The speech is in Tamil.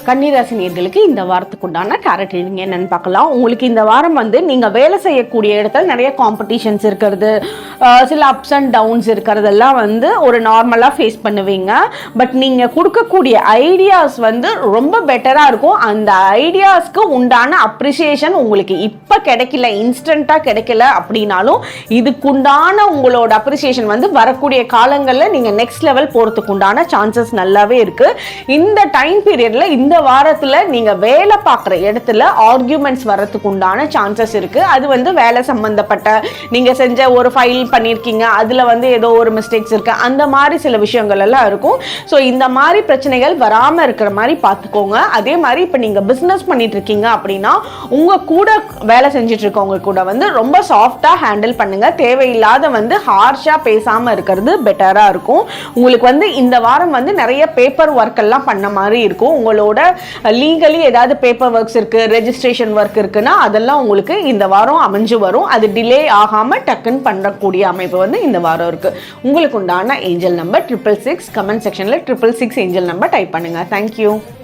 கன்னிராசி நேயர்களுக்கு இந்த வாரத்துக்கு உண்டான டாரட் ரீடிங் என்னன்னு பார்க்கலாம். உங்களுக்கு இந்த வாரம் நீங்கள் வேலை செய்யக்கூடிய இடத்துல நிறைய காம்படிஷன்ஸ் இருக்கிறது, சில அப்ஸ் அண்ட் டவுன்ஸ் இருக்கிறதெல்லாம் ஒரு நார்மலாக ஃபேஸ் பண்ணுவீங்க. பட் நீங்கள் கொடுக்கக்கூடிய ஐடியாஸ் ரொம்ப பெட்டராக இருக்கும். அந்த ஐடியாஸ்க்கு உண்டான அப்ரிசியேஷன் உங்களுக்கு இப்போ கிடைக்கல, இன்ஸ்டண்ட்டாக கிடைக்கல அப்படின்னாலும் இதுக்குண்டான உங்களோட அப்ரிசியேஷன் வரக்கூடிய காலங்களில் நீங்கள் நெக்ஸ்ட் லெவல் போகிறதுக்கு உண்டான சான்சஸ் நல்லாவே இருக்குது. இந்த டைம் பீரியடில் இந்த வாரத்துல நீங்க வேலை பார்க்குற இடத்துல ஆர்கியூமெண்ட்ஸ் வரதுக்கு உண்டான சான்சஸ் இருக்கு. அது வேலை சம்பந்தப்பட்ட நீங்க செஞ்ச ஒரு ஃபைல் பண்ணியிருக்கீங்க, அதுல ஏதோ ஒரு மிஸ்டேக்ஸ் இருக்கு, அந்த மாதிரி சில விஷயங்கள் எல்லாம் இருக்கும். ஸோ இந்த மாதிரி பிரச்சனைகள் வராம இருக்கிற மாதிரி பார்த்துக்கோங்க. அதே மாதிரி இப்போ நீங்க பிசினஸ் பண்ணிட்டு இருக்கீங்க அப்படின்னா உங்க கூட வேலை செஞ்சுட்டு இருக்கவங்க கூட ரொம்ப சாஃப்டா ஹேண்டில் பண்ணுங்க. தேவையில்லாத ஹார்ஷா பேசாம இருக்கிறது பெட்டரா இருக்கும். உங்களுக்கு இந்த வாரம் நிறைய பேப்பர் ஒர்க் எல்லாம் பண்ண மாதிரி இருக்கும். உங்களோட லீகலி ஏதாவது பேப்பர் ஒர்க்ஸ் இருக்கு, ரெஜிஸ்ட்ரேஷன் ஒர்க் இருக்குன்னா அதெல்லாம் உங்களுக்கு இந்த வாரம் அமைஞ்சு வரும். அது டிலே ஆகாம டக்குன்னு பண்ணக்கூடிய அமைப்பு இந்த வாரம் இருக்கு. உங்களுக்கு உண்டான ஏஞ்சல் நம்பர் 666. கமெண்ட் செக்ஷன்ல 666 ஏஞ்சல் நம்பர் டைப் பண்ணுங்க. தேங்க்யூ.